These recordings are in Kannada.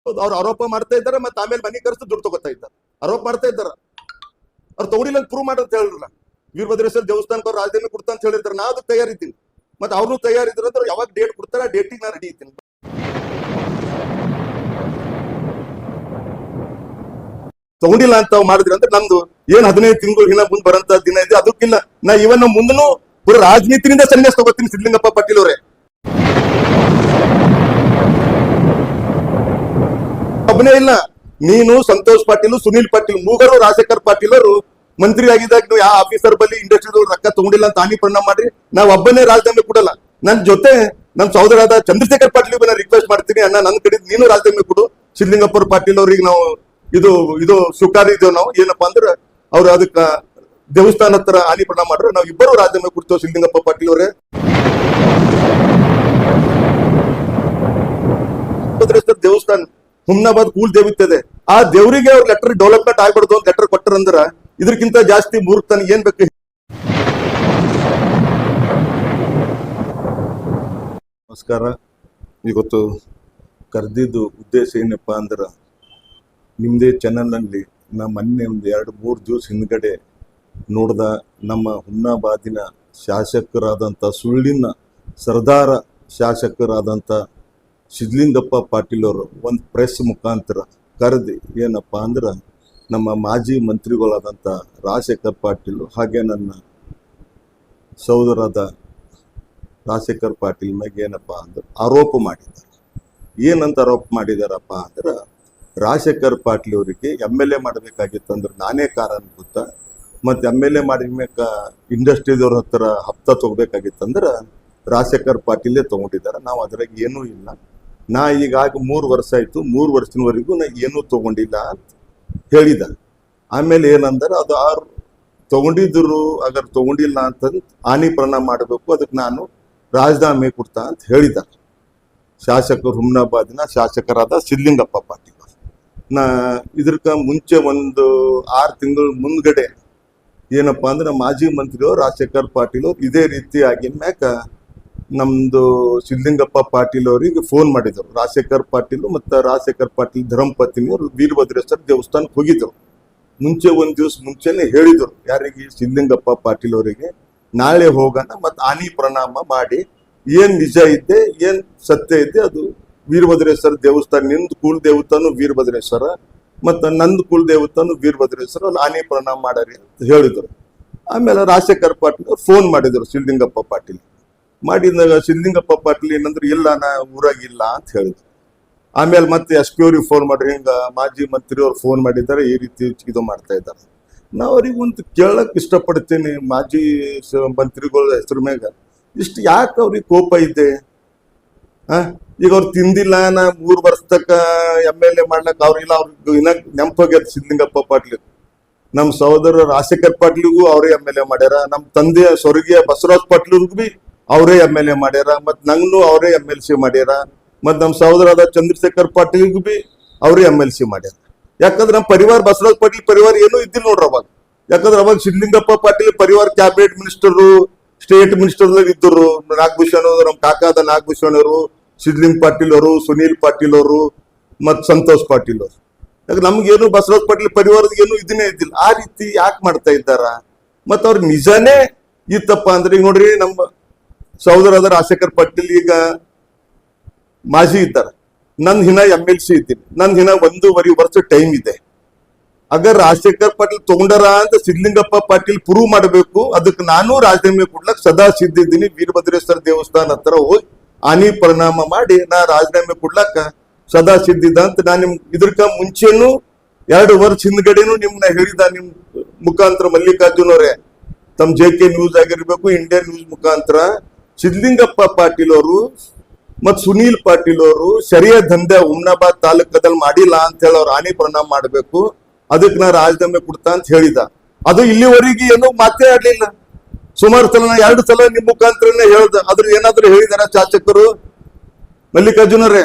ಅವ್ರು ಆರೋಪ ಮಾಡ್ತಾ ಇದ್ದಾರೆ, ಮತ್ತೆ ಆಮೇಲೆ ಮನೆ ಕರೆಸಿ ದುಡ್ಡು ತಗೋತಾ ಇದ್ದಾರೆ. ಆರೋಪ ಮಾಡ್ತಾ ಇದ್ದಾರ, ಅವ್ರು ತಗೊಂಡಿಲ್ಲ ಅಂತ ಪ್ರೂವ್ ಮಾಡಂತ ಹೇಳಿರಲ್ಲ. ವೀರಭದ್ರೇಶ್ವರ ದೇವಸ್ಥಾನಕ್ಕೆ ಅವ್ರು ರಾಜಧಾನಿ ಕೊಡ್ತಾ ಅಂತ ಹೇಳಿರ್ತಾರೆ. ನಾ ಅದಕ್ಕೆ ತಯಾರಿದ್ದೀನಿ, ಮತ್ತೆ ಅವ್ರನ್ನೂ ತಯಾರಿದ್ರು ಅಂದ್ರೆ ಯಾವಾಗ ಡೇಟ್ ಕೊಡ್ತಾರೆ ಆ ಡೇಟಿಗೆ ನಾ ರೆಡಿ ಇದ್ದೀನಿ. ತಗೊಂಡಿಲ್ಲ ಅಂತ ಮಾಡಿದ್ರಿ ಅಂದ್ರೆ ನಮ್ದು ಏನ್ 15 ತಿಂಗಳು ಹಿಂದೆ ಮುಂದೆ ಬರಂತ ದಿನ ಇದೆ, ಅದಕ್ಕಿಲ್ಲ. ನಾ ಇವನ್ ಮುಂದನು ಪೂರ ರಾಜನೀತಿಯಿಂದ ಸನ್ಯಾಸ ತಗೋತೀನಿ ಸಿದ್ಧಲಿಂಗಪ್ಪ ಪಾಟೀಲ್ ಅವರೇ. ಒಬ್ಬನೇ ಇಲ್ಲ, ನೀನು ಸಂತೋಷ್ ಪಾಟೀಲ್, ಸುನೀಲ್ ಪಾಟೀಲ್, ಮೂಗರು ರಾಜಶೇಖರ್ ಪಾಟೀಲ್ ಅವರು ಮಂತ್ರಿ ಆಗಿದ್ದಾಗ ನೀವು ಯಾವ ಆಫೀಸರ್ ಬಲ್ಲಿ ಇಂಡಸ್ಟ್ರಿ ರೊಕ್ಕ ತಗೊಂಡಿಲ್ಲ ಅಂತ ಹಾನಿ ಪರಿಣಾಮ ಮಾಡ್ರಿ. ನಾವ್ ಒಬ್ಬನೇ ರಾಜಧಾನಿ ಕೊಡಲ್ಲ. ನನ್ ಜೊತೆ ನಮ್ ಸಹೋದರಾದ ಚಂದ್ರಶೇಖರ್ ಪಾಟೀಲ್ ನಾನು ರಿಕ್ವೆಸ್ಟ್ ಮಾಡ್ತೀನಿ, ಅಣ್ಣ ನನ್ನ ಕಡೆ ನೀನು ರಾಜಧಾನಿ ಕೊಡು. ಸಿದ್ಧಲಿಂಗಪ್ಪ ಪಾಟೀಲ್ ಅವ್ರಿಗೆ ನಾವು ಇದು ಸುಕಾರ ಇದ್ದೇವೆ. ನಾವು ಏನಪ್ಪಾ ಅಂದ್ರೆ ಅವ್ರು ಅದಕ್ಕ ದೇವಸ್ಥಾನ ಹತ್ರ ಹಾನಿ ಪರಿಣಾಮ ಮಾಡ್ರೆ ನಾವು ಇಬ್ಬರು ರಾಜಧಾನಿ ಕೊಡ್ತೇವೆ. ಸಿದ್ಧಲಿಂಗಪ್ಪ ಪಾಟೀಲ್ ಅವರೇ, ದೇವಸ್ಥಾನ ಹುಮ್ನಾಬಾದ್ ಕೂಲ್ ದೇವಿತ್ತದೆ, ಆ ದೇವರಿಗೆ ಅವ್ರ ಲೆಟರ್ ಡೆವಲಪ್ಮೆಂಟ್ ಆಗ್ಬಾರ್ದು ಅಂತ ಲೆಟರ್ ಕೊಟ್ಟರಂದ್ರ ಇದಕ್ಕಿಂತ ಜಾಸ್ತಿ ಮೂರ್ಖತನ ಏನ್ ಬೇಕು? ನಮಸ್ಕಾರ. ಇವತ್ತು ಕರೆದಿದ್ದು ಉದ್ದೇಶ ಏನಪ್ಪಾ ಅಂದ್ರ, ನಿಮ್ಮದೇ ಚಾನಲ್ನಲ್ಲಿ ನಾ ಮೊನ್ನೆ ಒಂದು 2-3 ದಿವಸ ಹಿಂದ್ಗಡೆ ನೋಡ್ದ ನಮ್ಮ ಹುಮ್ನಾಬಾದಿನ ಶಾಸಕರಾದಂಥ ಸುಳ್ಳಿನ ಸರ್ದಾರ ಶಾಸಕರಾದಂಥ ಸಿದ್ಧಲಿಂಗಪ್ಪ ಪಾಟೀಲ್ ಅವರು ಒಂದು ಪ್ರೆಸ್ ಮುಖಾಂತರ ಕರೆದು ಏನಪ್ಪ ಅಂದ್ರೆ ನಮ್ಮ ಮಾಜಿ ಮಂತ್ರಿಗಳಾದಂಥ ರಾಜಶೇಖರ್ ಪಾಟೀಲ್ ಹಾಗೆ ನನ್ನ ಸಹೋದರಾದ ರಾಜಶೇಖರ್ ಪಾಟೀಲ್ ಮ್ಯಾಗ ಏನಪ್ಪ ಅಂದ್ರೆ ಆರೋಪ ಮಾಡಿದ್ದಾರೆ. ಏನಂತ ಆರೋಪ ಮಾಡಿದಾರಪ್ಪ ಅಂದ್ರೆ, ರಾಜಶೇಖರ್ ಪಾಟೀಲ್ ಅವರಿಗೆ MLA ಮಾಡಬೇಕಾಗಿತ್ತಂದ್ರೆ ನಾನೇ ಕಾರಣ ಗೊತ್ತಾ, ಮತ್ತು MLA ಮಾಡಿದ್ಮೇಕ ಇಂಡಸ್ಟ್ರಿದವ್ರ ಹತ್ರ ಹಪ್ತಾ ತೊಗೋಬೇಕಾಗಿತ್ತಂದ್ರೆ ರಾಜಶೇಖರ್ ಪಾಟೀಲೇ ತೊಗೊಂಡಿದ್ದಾರೆ. ನಾವು ಅದ್ರಾಗ ಏನೂ ಇಲ್ಲ. ನಾ ಈಗಾಗಿ 3 ವರ್ಷ ಆಯಿತು, 3 ವರ್ಷದವರೆಗೂ ನಾ ಏನೂ ತೊಗೊಂಡಿಲ್ಲ ಅಂತ ಹೇಳಿದ. ಆಮೇಲೆ ಏನಂದ್ರೆ ಅದು ಅವ್ರು ತೊಗೊಂಡಿದ್ರು ಅಗರ್ ತೊಗೊಂಡಿಲ್ಲ ಅಂತಂದು ಹಾನಿ ಪರಿಣಾಮ ಮಾಡಬೇಕು, ಅದಕ್ಕೆ ನಾನು ರಾಜೀನಾಮೆ ಕೊಡ್ತಾ ಅಂತ ಹೇಳಿದ್ದಾರೆ ಶಾಸಕರು, ಹುಮ್ನಾಬಾದಿನ ಶಾಸಕರಾದ ಸಿದ್ಧಲಿಂಗಪ್ಪ ಪಾಟೀಲ್. ನಾ ಇದಕ್ಕ ಮುಂಚೆ ಒಂದು 6 ತಿಂಗಳ ಮುಂದ್ಗಡೆ ಏನಪ್ಪಾ ಅಂದ್ರೆ ಮಾಜಿ ಮಂತ್ರಿಯವರು ರಾಜಶೇಖರ್ ಪಾಟೀಲ್ ಅವ್ರು ಇದೇ ರೀತಿ ಆಗಿನ ಮ್ಯಾಕ ನಮ್ದು ಸಿದ್ಧಲಿಂಗಪ್ಪ ಪಾಟೀಲ್ ಅವರಿಗೆ ಫೋನ್ ಮಾಡಿದ್ರು. ರಾಜಶೇಖರ್ ಪಾಟೀಲ್ ಮತ್ತು ರಾಜಶೇಖರ್ ಪಾಟೀಲ್ ಧರ್ಮಪತ್ನಿಯವರು ವೀರಭದ್ರೇಶ್ವರ ದೇವಸ್ಥಾನಕ್ಕೆ ಹೋಗಿದ್ರು. ಮುಂಚೆ ಒಂದು ದಿವಸ ಮುಂಚೆನೆ ಹೇಳಿದ್ರು ಯಾರಿಗೆ, ಸಿದ್ಧಲಿಂಗಪ್ಪ ಪಾಟೀಲ್ ಅವರಿಗೆ, ನಾಳೆ ಹೋಗೋಣ ಮತ್ತು ಹಾನಿ ಪರಿಣಾಮ ಮಾಡಿ ಏನ್ ನಿಜ ಇದ್ದೆ ಏನ್ ಸತ್ಯ ಇದ್ದೆ ಅದು ವೀರಭದ್ರೇಶ್ವರ ದೇವಸ್ಥಾನ, ನಿಂದು ಕುಲ ದೇವತಾನು ವೀರಭದ್ರೇಶ್ವರ ಮತ್ತು ನಂದು ಕುಲ ದೇವತಾನು ವೀರಭದ್ರೇಶ್ವರ, ಅಲ್ಲಿ ಹಾನಿ ಪರಿಣಾಮ ಮಾಡರಿ ಅಂತ ಹೇಳಿದ್ರು. ಆಮೇಲೆ ರಾಜಶೇಖರ್ ಪಾಟೀಲ್ ಅವ್ರು ಫೋನ್ ಮಾಡಿದ್ರು ಸಿದ್ಧಲಿಂಗಪ್ಪ ಪಾಟೀಲ್. ಮಾಡಿದಾಗ ಸಿದ್ಧಲಿಂಗಪ್ಪ ಪಾಟೀಲ್ ಏನಂದ್ರೆ, ಇಲ್ಲ ನಾ ಊರಾಗಿಲ್ಲ ಅಂತ ಹೇಳಿದ್ರು. ಆಮೇಲೆ ಮತ್ತೆ SP ಅವ್ರಿಗೆ ಫೋನ್ ಮಾಡ್ರಿ, ಹಿಂಗ ಮಾಜಿ ಮಂತ್ರಿ ಅವ್ರು ಫೋನ್ ಮಾಡಿದ್ದಾರೆ, ಈ ರೀತಿ ಇದು ಮಾಡ್ತಾ ಇದ್ದಾರೆ. ನಾವು ಅವ್ರಿಗೆ ಒಂದು ಕೇಳಕ್ ಇಷ್ಟಪಡ್ತೀನಿ, ಮಾಜಿ ಮಂತ್ರಿಗಳ ಹೆಸರು ಮ್ಯಾಗ ಇಷ್ಟು ಯಾಕೆ ಅವ್ರಿಗೆ ಕೋಪ ಇದೆ? ಈಗ ಅವ್ರು ತಿಂದಿಲ್ಲ, ನಾ 3 ವರ್ಷ ತಕ್ಕ MLA ಮಾಡ್ಲಕ್ ಅವ್ರಿಲ್ಲ, ಅವ್ರಿಗೆ ಇನ್ನ ನೆಂಪೋಗ್ಯದ ಸಿದ್ಧಲಿಂಗಪ್ಪ ಪಾಟೀಲ್. ನಮ್ಮ ಸಹೋದರ ರಾಜಶೇಖರ್ ಪಾಟೀಲ್ಗೂ ಅವರೇ MLA ಮಾಡ್ಯಾರ, ನಮ್ಮ ತಂದೆ ಸ್ವರ್ಗೀಯ ಬಸವರಾಜ್ ಪಾಟೀಲ್ಗೂ ಬಿ ಅವರೇ MLA ಮಾಡ್ಯಾರ, ಮತ್ತು ನಂಗೂ ಅವರೇ MLC ಮಾಡ್ಯಾರ, ಮತ್ತು ನಮ್ಮ ಸಹೋದರಾದ ಚಂದ್ರಶೇಖರ್ ಪಾಟೀಲ್ಗೂ ಬಿ ಅವರೇ MLC ಮಾಡ್ಯಾರ. ಯಾಕಂದ್ರೆ ನಮ್ಮ ಪರಿವಾರ ಬಸವರಾಜ್ ಪಾಟೀಲ್ ಪರಿವಾರ ಏನೂ ಇದ್ದಿಲ್ಲ ನೋಡ್ರಿ ಅವಾಗ. ಯಾಕಂದ್ರೆ ಅವಾಗ ಸಿದ್ಧಲಿಂಗಪ್ಪ ಪಾಟೀಲ್ ಪರಿವಾರ ಕ್ಯಾಬಿನೆಟ್ ಮಿನಿಸ್ಟರು, ಸ್ಟೇಟ್ ಮಿನಿಸ್ಟರ್ ಇದ್ದರು. ನಾಗಭೂಷಣ್ ಅವರು, ನಮ್ಮ ಕಾಕಾದ ನಾಗಭೂಷಣ್ ಅವರು, ಸಿದ್ಧಲಿಂಗ ಪಾಟೀಲ್ ಅವರು, ಸುನೀಲ್ ಪಾಟೀಲ್ ಅವರು, ಮತ್ತು ಸಂತೋಷ್ ಪಾಟೀಲ್ ಅವರು. ಯಾಕಂದ್ರೆ ನಮ್ಗೇನು ಬಸವರಾಜ್ ಪಾಟೀಲ್ ಪರಿವಾರದ ಏನು ಇದನ್ನೇ ಇದ್ದಿಲ್ಲ. ಆ ರೀತಿ ಯಾಕೆ ಮಾಡ್ತಾ ಇದ್ದಾರ? ಮತ್ತು ಅವ್ರ ನಿಜಾನೇ ಇತ್ತಪ್ಪ ಅಂದ್ರೆ, ಈಗ ನೋಡ್ರಿ ನಮ್ಮ ಸಹೋದರಾದ ರಾಜಶೇಖರ್ ಪಾಟೀಲ್ ಈಗ ಮಾಜಿ ಇದ್ದಾರೆ, ನನ್ ಹಿನ MLC ಇದ್ದೀನಿ, ನನ್ ಹಿನ 1.5 ವರ್ಷ ಟೈಮ್ ಇದೆ. ಅಗರ್ ರಾಜಶೇಖರ್ ಪಾಟೀಲ್ ತಗೊಂಡಾರ ಅಂತ ಸಿದ್ಧಲಿಂಗಪ್ಪ ಪಾಟೀಲ್ ಪ್ರೂವ್ ಮಾಡಬೇಕು, ಅದಕ್ಕೆ ನಾನು ರಾಜೀನಾಮೆ ಕೊಡ್ಲಕ್ ಸದಾ ಸಿದ್ಧಿದ್ದೀನಿ. ವೀರಭದ್ರೇಶ್ವರ ದೇವಸ್ಥಾನ ಹತ್ರ ಹೋಗಿ ಹಾನಿ ಪರಿಣಾಮ ಮಾಡಿ ನಾ ರಾಜೀನಾಮೆ ಕೊಡ್ಲಕ್ಕ ಸದಾ ಸಿದ್ಧಿದ್ದ ಅಂತ ನಾನು ನಿಮ್ ಇದಕ್ಕ ಮುಂಚೆನು 2 ವರ್ಷ ಹಿಂದ್ಗಡೆನು ನಿಮ್ನ ಹೇಳಿದ. ನಿಮ್ ಮುಖಾಂತರ ಮಲ್ಲಿಕಾರ್ಜುನ್ ಅವರೇ, ತಮ್ಮ JK ನ್ಯೂಸ್ ಆಗಿರ್ಬೇಕು, ಇಂಡಿಯನ್ ನ್ಯೂಸ್ ಮುಖಾಂತರ ಸಿದ್ಧಲಿಂಗಪ್ಪ ಪಾಟೀಲ್ ಅವರು ಮತ್ತು ಸುನೀಲ್ ಪಾಟೀಲ್ ಅವರು ಸರಿಯ ದಂಧೆ ಹುಮ್ನಾಬಾದ್ ತಾಲೂಕದಲ್ಲಿ ಮಾಡಿಲ್ಲ ಅಂತ ಹೇಳಿ ಅವ್ರು ಹಾನಿ ಪರಿಣಾಮ ಮಾಡಬೇಕು, ಅದಕ್ಕೆ ನಾ ರಾಜೀನಾಮೆ ಕೊಡ್ತಾ ಅಂತ ಹೇಳಿದ. ಅದು ಇಲ್ಲಿವರೆಗೆ ಏನೋ ಮಾತೇ ಆಡ್ಲಿಲ್ಲ. ಸುಮಾರು ಸಲ 2 ಸಲ ನಿಮ್ ಮುಖಾಂತರನೇ ಹೇಳ್ದ. ಅದ್ರ ಏನಾದ್ರು ಹೇಳಿದಾರ ಶಾಸಕರು ಮಲ್ಲಿಕಾರ್ಜುನ್ ಅವರೇ?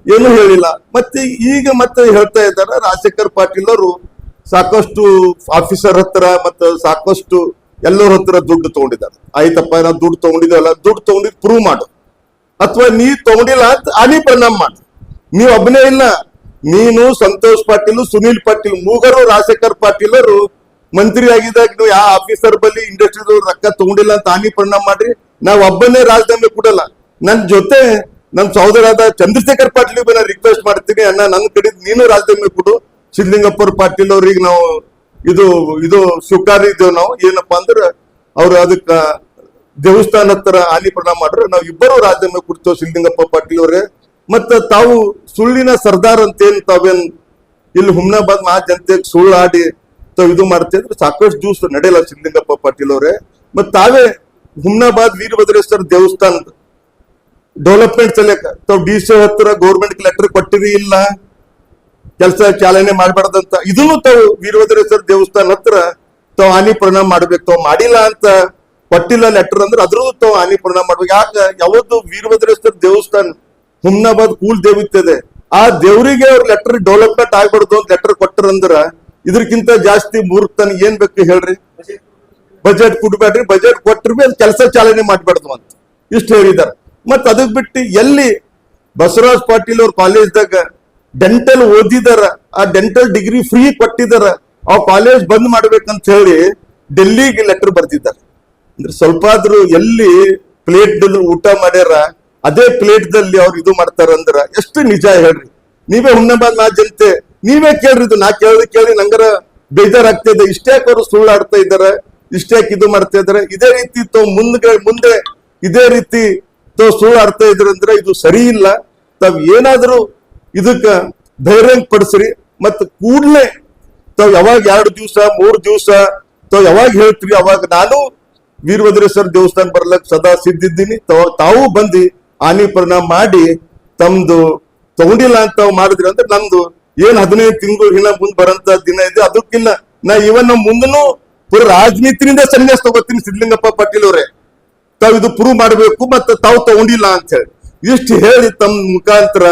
ಏನು ಹೇಳಿಲ್ಲ. ಮತ್ತೆ ಈಗ ಮತ್ತೆ ಹೇಳ್ತಾ ಇದ್ದಾರೆ ರಾಜಶೇಖರ್ ಪಾಟೀಲ್ ಅವರು ಸಾಕಷ್ಟು ಆಫೀಸರ್ ಹತ್ರ ಮತ್ತು ಸಾಕಷ್ಟು ಎಲ್ಲರ ಹತ್ರ ದುಡ್ಡು ತಗೊಂಡಿದ್ದಾರೆ. ಆಯ್ತಪ್ಪ, ನಾವು ದುಡ್ಡು ತಗೊಂಡಿದ್ದೇವಲ್ಲ, ದುಡ್ಡು ತಗೊಂಡಿದ್ದು ಪ್ರೂವ್ ಮಾಡು, ಅಥವಾ ನೀ ತಗೊಂಡಿಲ್ಲ ಅಂತ ಹಾನಿ ಪರಿಣಾಮ ಮಾಡು. ನೀವು ಒಬ್ಬನೇ ಇಲ್ಲ, ನೀನು ಸಂತೋಷ್ ಪಾಟೀಲ್ ಸುನೀಲ್ ಪಾಟೀಲ್ ಮೂಗರು ರಾಜಶೇಖರ್ ಪಾಟೀಲ್ ಅವರು ಮಂತ್ರಿ ಆಗಿದ್ದಾಗ ನೀವು ಯಾವ ಆಫೀಸರ್ ಬಲ್ಲಿ ಇಂಡಸ್ಟ್ರಿ ರೊಕ್ಕ ತಗೊಂಡಿಲ್ಲ ಅಂತ ಹಾನಿ ಪರಿಣಾಮ ಮಾಡ್ರಿ. ನಾವ್ ಒಬ್ಬನೇ ರಾಜಧಾನಿ ಕೊಡಲ್ಲ. ನನ್ ಜೊತೆ ನಮ್ ಸಹೋದರಾದ ಚಂದ್ರಶೇಖರ್ ಪಾಟೀಲ್ ನಾನು ರಿಕ್ವೆಸ್ಟ್ ಮಾಡ್ತೀನಿ, ಅಣ್ಣ ನನ್ನ ಕಡೆ ನೀನು ರಾಜಧಾನಿ ಕೊಡು. ಸಿದ್ಲಿಂಗಪ್ಪರ್ ಪಾಟೀಲ್ ಅವ್ರಿಗೆ ನಾವು ಇದು ಸ್ವೀಕಾರ ಇದ್ದೇವೆ. ನಾವು ಏನಪ್ಪಾ ಅಂದ್ರೆ ಅವ್ರು ಅದಕ್ಕ ದೇವಸ್ಥಾನ ಹತ್ರ ಹಾನಿ ಪರಿಣಾಮ ಮಾಡ್ರೆ ನಾವು ಇಬ್ಬರು ರಾಜಧಾನಿ ಕೊಡ್ತೇವೆ ಸಿದ್ಲಿಂಗಪ್ಪ ಪಾಟೀಲ್ ಅವರೇ. ಮತ್ತ ತಾವು ಸುಳ್ಳಿನ ಸರ್ದಾರ್ ಅಂತೇನ್ ತಾವೇನ್ ಇಲ್ಲಿ ಹುಮ್ನಾಬಾದ್ ಮಹಾ ಜನತೆಗೆ ಸುಳ್ಳು ಆಡಿ ತಾವ್ ಇದು ಮಾಡ್ತಿದ್ರೆ ಸಾಕಷ್ಟು ದಿವಸ ನಡೆಯಲ್ಲ ಸಿದ್ಲಿಂಗಪ್ಪ ಪಾಟೀಲ್ ಅವರೇ. ಮತ್ ತಾವೇ ಹುಮ್ನಾಬಾದ್ ವೀರಭದ್ರೇಶ್ವರ ದೇವಸ್ಥಾನದ ಡೆವಲಪ್ಮೆಂಟ್ ಸಲಕ ತಾವ್ DC ಹತ್ರ ಗೌರ್ಮೆಂಟ್ ಲೆಟರ್ ಕೊಟ್ಟಿರಿ, ಇಲ್ಲ ಕೆಲಸ ಚಾಲನೆ ಮಾಡ್ಬಾರ್ದಂತ. ಇದನ್ನು ತಾವು ವೀರಭದ್ರೇಶ್ವರ ದೇವಸ್ಥಾನ ಹತ್ರ ತಾವ್ ಹಾನಿ ಪರಿಣಾಮ ಮಾಡ್ಬೇಕು. ತಾವ್ ಮಾಡಿಲ್ಲ ಅಂತ ಕೊಟ್ಟಿಲ್ಲ ಲೆಟರ್ ಅಂದ್ರೆ ಅದ್ರದ್ದು ತಾವ್ ಹಾನಿ ಪರಿಣಾಮ ಮಾಡ್ಬೇಕು. ಯಾಕೆ ಯಾವತ್ತು ವೀರಭದ್ರೇಶ್ವರ ದೇವಸ್ಥಾನ ಹುಮ್ನಾಬಾದ್ ಕೂಲ್ ದೇವಿತ್ತದೆ, ಆ ದೇವರಿಗೆ ಅವ್ರ ಲೆಟರ್ ಡೆವಲಪ್ಮೆಂಟ್ ಆಗ್ಬಾರ್ದು ಅಂತ ಲೆಟರ್ ಕೊಟ್ಟರಂದ್ರ ಇದಕ್ಕಿಂತ ಜಾಸ್ತಿ ಮೂರ್ತನ ಏನ್ ಬೇಕು ಹೇಳ್ರಿ? ಬಜೆಟ್ ಕೊಡ್ಬೇಡ್ರಿ, ಬಜೆಟ್ ಕೊಟ್ಟರು ಅದ್ ಕೆಲಸ ಚಾಲನೆ ಮಾಡ್ಬಾರ್ದು ಅಂತ ಇಷ್ಟು ಹೇಳಿದಾರೆ. ಮತ್ ಅದಕ್ ಬಿಟ್ಟು ಎಲ್ಲಿ ಬಸವರಾಜ್ ಪಾಟೀಲ್ ಅವ್ರ ಕಾಲೇಜ್ದಾಗ ಡೆಂಟಲ್ ಓದಿದಾರ, ಆ ಡೆಂಟಲ್ ಡಿಗ್ರಿ ಫ್ರೀ ಕೊಟ್ಟಿದಾರ, ಆ ಕಾಲೇಜ್ ಬಂದ್ ಮಾಡ್ಬೇಕಂತ ಹೇಳಿ ಡೆಲ್ಲಿಗೆ ಲೆಟರ್ ಬರ್ತಿದ್ದಾರೆ. ಅಂದ್ರೆ ಸ್ವಲ್ಪ ಆದ್ರೂ ಎಲ್ಲಿ ಪ್ಲೇಟ್ ಊಟ ಮಾಡ್ಯಾರ ಅದೇ ಪ್ಲೇಟ್ ದಲ್ಲಿ ಅವ್ರು ಇದು ಮಾಡ್ತಾರಂದ್ರ ಎಷ್ಟು ನಿಜ ಹೇಳ್ರಿ? ನೀವೇ ಹುಮ್ನಾಬಾದ್ ಮಾ ಜನತೆ ನೀವೇ ಕೇಳ್ರಿ. ಇದು ನಾ ಕೇಳಿ ನಂಗರ ಬೇಜಾರಾಗ್ತಿದೆ. ಇಷ್ಟ್ಯಾಕ್ ಅವರು ಸುಳ್ಳಾಡ್ತಾ ಇದಾರೆ, ಇಷ್ಟ್ಯಾಕ್ ಇದು ಮಾಡ್ತಾ ಇದಾರೆ? ಇದೇ ರೀತಿ ಮುಂದೆ ಇದೇ ರೀತಿ ಸುಳ್ಳಾಡ್ತಾ ಇದ್ರಂದ್ರೆ ಇದು ಸರಿ ಇಲ್ಲ. ತಾವ್ ಏನಾದ್ರೂ ಇದಕ್ಕ ಧೈರ್ಯ ಪಡಿಸ್ರಿ. ಮತ್ ಕೂಡ್ಲೆ ತಾವ್ ಯಾವಾಗ 2 ದಿವಸ 3 ದಿವಸ ತಾವ್ ಯಾವಾಗ ಹೇಳ್ತೀರಿ ಅವಾಗ ನಾನು ವೀರಭದ್ರೇಶ್ವರ ದೇವಸ್ಥಾನ ಬರ್ಲಕ್ ಸದಾ ಸಿದ್ಧಿದ್ದೀನಿ. ತಾವು ಬಂದು ಹಾನಿ ಪರಿಣಾಮ ಮಾಡಿ ತಮ್ದು ತಗೊಂಡಿಲ್ಲ ಅಂತ ತಾವು ಮಾಡಿದ್ರಿ ಅಂದ್ರೆ ನಮ್ದು ಏನ್ 15 ತಿಂಗಳು ಹಿಂದ ಮುಂದ್ ಬರಂತ ದಿನ ಇದೆ. ಅದಕ್ಕಿಲ್ಲ ನಾ ಇವನ್ ಮುಂದನು ಪೂರ ರಾಜನೀತಿನಿಂದ ಸನ್ಯಾಸ ತಗೋತೀನಿ ಸಿದ್ಲಿಂಗಪ್ಪ ಪಾಟೀಲ್ ಅವರೇ. ತಾವ್ ಇದು ಪ್ರೂವ್ ಮಾಡ್ಬೇಕು ಮತ್ತೆ ತಾವು ತಗೊಂಡಿಲ್ಲ ಅಂತ ಹೇಳಿ ಇಷ್ಟು ಹೇಳಿ ತಮ್ಮ ಮುಖಾಂತರ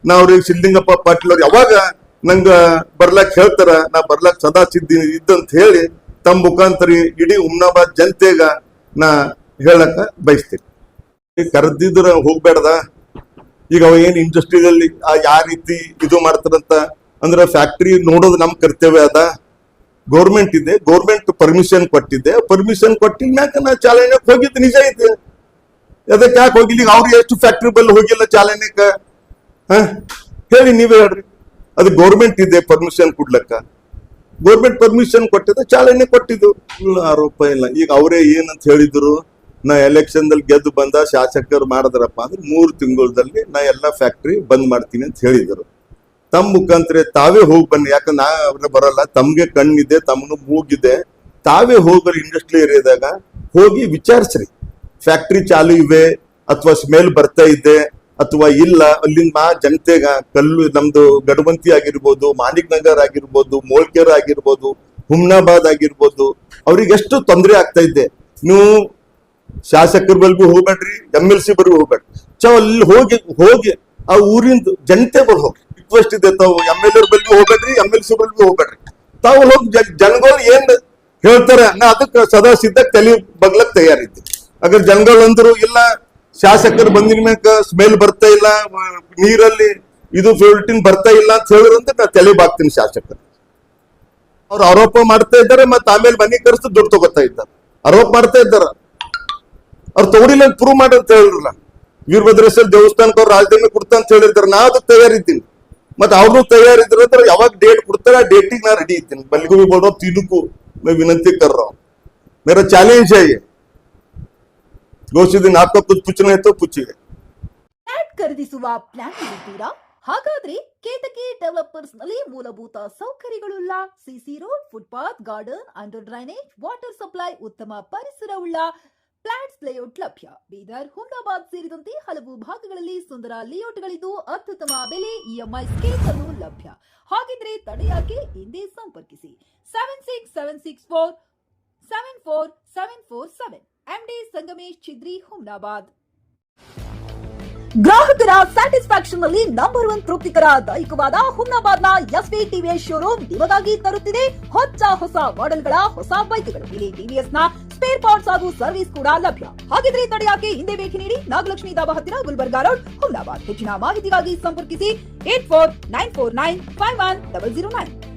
ನಾವ್ರಿಗೆ ಸಿದ್ಲಿಂಗಪ್ಪ ಪಾಟೀಲ್ ಅವ್ರು ಯಾವಾಗ ನಂಗ ಬರ್ಲಾಕ್ ಹೇಳ್ತಾರ ನಾ ಬರ್ಲಾಕ್ ಸದಾ ಸಿದ್ಧಿ ಇದ್ದಂತ ಹೇಳಿ ತಮ್ಮ ಮುಖಾಂತರ ಇಡೀ ಹುಮ್ನಾಬಾದ್ ಜನತೆಗ ನಾ ಹೇಳಕ ಬಯಸ್ತೀನಿ. ಕರೆದಿದ್ರ ಹೋಗ್ಬೇಡ್ದ. ಈಗ ಅವ ಏನ್ ಇಂಡಸ್ಟ್ರಿಯಲ್ಲಿ ಯಾವ ರೀತಿ ಇದು ಮಾಡ್ತಾರಂತ ಅಂದ್ರೆ ಫ್ಯಾಕ್ಟ್ರಿ ನೋಡೋದು ನಮ್ ಕರ್ತವ್ಯ ಅದ. ಗೌರ್ಮೆಂಟ್ ಇದೆ, ಗೌರ್ಮೆಂಟ್ ಪರ್ಮಿಷನ್ ಕೊಟ್ಟಿದೆ, ಪರ್ಮಿಷನ್ ಕೊಟ್ಟಿದ ಮ್ಯಾಕ ನಾ ಚಾಲನೆಗೆ ಹೋಗಿದ್ದು ನಿಜ ಐತೆ. ಅದಕ್ಕೆ ಯಾಕೆ ಹೋಗಿಲ್ಲ? ಅವ್ರು ಎಷ್ಟು ಫ್ಯಾಕ್ಟ್ರಿ ಬಲ್ಲಿ ಹೋಗಿಲ್ಲ ಚಾಲನೆಕ ಹೇಳಿ ನೀವೇ ಹೇಳ್ರಿ. ಅದು ಗೌರ್ಮೆಂಟ್ ಇದೆ ಪರ್ಮಿಷನ್ ಕೊಡ್ಲಕ್ಕ, ಗೌರ್ಮೆಂಟ್ ಪರ್ಮಿಷನ್ ಕೊಟ್ಟಿದೆ, ಚಾಲನೆ ಕೊಟ್ಟಿದ್ದು. ಆರೋಪ ಇಲ್ಲ. ಈಗ ಅವರೇ ಏನಂತ ಹೇಳಿದ್ರು, ನಾ ಎಲೆಕ್ಷನ್ ದಲ್ಲಿ ಗೆದ್ದು ಬಂದ ಶಾಸಕರು ಮಾಡಿದ್ರಪ್ಪ ಅಂದ್ರೆ 3 ತಿಂಗಳಲ್ಲಿ ನಾ ಎಲ್ಲಾ ಫ್ಯಾಕ್ಟ್ರಿ ಬಂದ್ ಮಾಡ್ತೀನಿ ಅಂತ ಹೇಳಿದ್ರು. ತಮ್ಮ ಮುಖಾಂತರ ತಾವೇ ಹೋಗಿ ಬನ್ನಿ. ಯಾಕಂದ್ರೆ ನಾ ಅವ್ರ ಬರಲ್ಲ, ತಮ್ಗೆ ಕಣ್ಣಿದೆ, ತಮ್ಮನು ಮೂಗಿದೆ, ತಾವೇ ಹೋಗ್ಬರಿ. ಇಂಡಸ್ಟ್ರಿ ಏರಿಯಾದಾಗ ಹೋಗಿ ವಿಚಾರಿಸ್ರಿ, ಫ್ಯಾಕ್ಟ್ರಿ ಚಾಲು ಇವೆ ಅಥವಾ ಸ್ಮೆಲ್ ಬರ್ತಾ ಇದೆ ಅಥವಾ ಇಲ್ಲ. ಅಲ್ಲಿಂದ ಜನತೆಗ ಕಲ್ಲು ನಮ್ದು ಗಡವಂತಿ ಆಗಿರ್ಬೋದು, ಮಾಣಿಕ್ ನಗರ್ ಆಗಿರ್ಬೋದು, ಮೋಳ್ಕೆರ್ ಆಗಿರ್ಬೋದು, ಹುಮ್ನಾಬಾದ್ ಆಗಿರ್ಬೋದು, ಅವ್ರಿಗೆ ಎಷ್ಟು ತೊಂದರೆ ಆಗ್ತಾ ಇದೆ. ನೀವು ಶಾಸಕರ ಬಲ್ಗೂ ಹೋಗ್ಬೇಡ್ರಿ, MLC ಬರ್ಗೂ ಹೋಗ್ಬೇಡ್ರಿ. ಅಲ್ಲಿ ಹೋಗಿ ಆ ಊರಿಂದ ಜನತೆ ಬಲ್ ಹೋಗ್ರಿ. ರಿಕ್ವೆಸ್ಟ್ ಇದೆ, ತಾವು MLA ಬಲ್ಗೂ ಹೋಗ್ಬೇಡ್ರಿ, MLC ಬಲ್ಗೂ ಹೋಗ್ಬೇಡ್ರಿ. ತಾವು ಹೋಗಿ ಜನಗಳು ಏನ್ ಹೇಳ್ತಾರೆ ನಾ ಅದಕ್ಕೆ ಸದಾ ಸಿದ್ಧಕ್ಕೆ ತಲೆ ಬಗ್ಲಕ್ ತಯಾರಿದ್ದೆ. ಅದ್ರ ಜನಗಳು ಅಂದ್ರು ಇಲ್ಲ ಶಾಸಕರು ಬಂದಿನ ಮ್ಯಾಕ ಸ್ಮೆಲ್ ಬರ್ತಾ ಇಲ್ಲ, ನೀರಲ್ಲಿ ಇದು ಫ್ಲೋರಿಟಿನ್ ಬರ್ತಾ ಇಲ್ಲ ಅಂತ ಹೇಳಿದ್ರಂತ ನಾ ತಲೆ ಬಾಗ್ತೀನಿ ಶಾಸಕರು. ಅವ್ರು ಆರೋಪ ಮಾಡ್ತಾ ಇದ್ದಾರೆ, ಮತ್ತೆ ಆಮೇಲೆ ಮನೆ ಕರೆಸಿ ದುಡ್ಡು ತಗೋತಾ ಇದ್ದಾರೆ. ಆರೋಪ ಮಾಡ್ತಾ ಇದ್ದಾರ, ಅವ್ರು ತಗೊಂಡಿಲ್ಲ ಪ್ರೂವ್ ಮಾಡಿ ಅಂತ ಹೇಳಿರಲ್ಲ. ವೀರಭದ್ರೇಶ್ವರ ದೇವಸ್ಥಾನಕ್ಕೆ ಅವ್ರು ರಾಜಧಾನಿ ಕೊಡ್ತಾ ಅಂತ ಹೇಳಿರ್ತಾರೆ, ನಾ ಅದಕ್ಕೆ ತಯಾರಿದ್ದೀನಿ. ಮತ್ತೆ ಅವ್ರು ತಯಾರಿದ್ರು ಅಂದ್ರೆ ಯಾವಾಗ ಡೇಟ್ ಕೊಡ್ತಾರೆ ಆ ಡೇಟಿಗೆ ನಾ ರೆಡಿ ಇದ್ದೀನಿ. ಬಲ್ಗೂ भी बोल रहा हूं, तीनों को मैं विनती कर रहा हूं, मेरा चैलेंज है ये. ಗೋಸಿದಿನ आपको कुछ पूछना है तो पूछिए. ಫ್ಲಾಟ್ ಖರೀದಿಸುವ ಪ್ಲಾನ್ ಇದ್ದೀರಾ? ಹಾಗಾದ್ರೆ ಕೇತಕಿ ಡೆವಲಪರ್ಸ್ ನಲ್ಲಿ ಮೂಲಭೂತ ಸೌಕರ್ಯಗಳುಳ್ಳ CC road, footpath, garden, under drainage, water supply, ಉತ್ತಮ ಪರಿಸರವುಳ್ಳ ಫ್ಲಾಟ್ಸ್ ಲೇಔಟ್ ಲಭ್ಯ. ಬೀದರ್, ಹುಮ್ನಾಬಾದ್ ಸೇರಿದಂತೆ ಹಲವು ಭಾಗಗಳಲ್ಲಿ ಸುಂದರ ಲೇಔಟ್ಗಳಿದ್ದು ಅತ್ಯುತ್ತಮ ಬೆಲೆ, EMI ಸ್ಕೀಮ್ಸ್ ಅನ್ನು ಲಭ್ಯ. ಹಾಗಿದ್ರೆ ತಡೆಯಾಕೆ? ಹಿಂದೆ ಸಂಪರ್ಕಿಸಿ 7676474747 MD ಸಂಗಮೇಶ್ ಚಿದ್ರಿ, ಹುಮ್ನಾಬಾದ್. ಗ್ರಾಹಕರ ಸ್ಯಾಟಿಸ್ಫ್ಯಾಕ್ಷನ್ ನಲ್ಲಿ ನಂಬರ್ 1 ತೃಪ್ತಿಕರ ದೈಹಿಕವಾದ ಹುಮ್ನಾಬಾದ್ನ SV TVS ಶೋರೂಮ್ ನಿಮಗಾಗಿ ತರುತ್ತಿದೆ ಹೊಸ ಮಾಡೆಲ್ಗಳ ಹೊಸ ಬೈಕ್ಗಳು. ಇಲ್ಲಿ TVS ನ ಸ್ಪೇರ್ ಪಾರ್ಟ್ಸ್ ಹಾಗೂ ಸರ್ವಿಸ್ ಕೂಡ ಲಭ್ಯ. ಹಾಗಿದ್ರೆ ತಡೆಯಾಕೆ ಹಿಂದೆ ಭೇಟಿ ನೀಡಿ ನಾಗಲಕ್ಷ್ಮಿ ಧಾಬಾ ಹತ್ತಿರ ಗುಲ್ಬರ್ಗಾ ರೋಡ್, ಹುಮ್ನಾಬಾದ್. ಹೆಚ್ಚಿನ ಮಾಹಿತಿಗಾಗಿ ಸಂಪರ್ಕಿಸಿ 8494951009.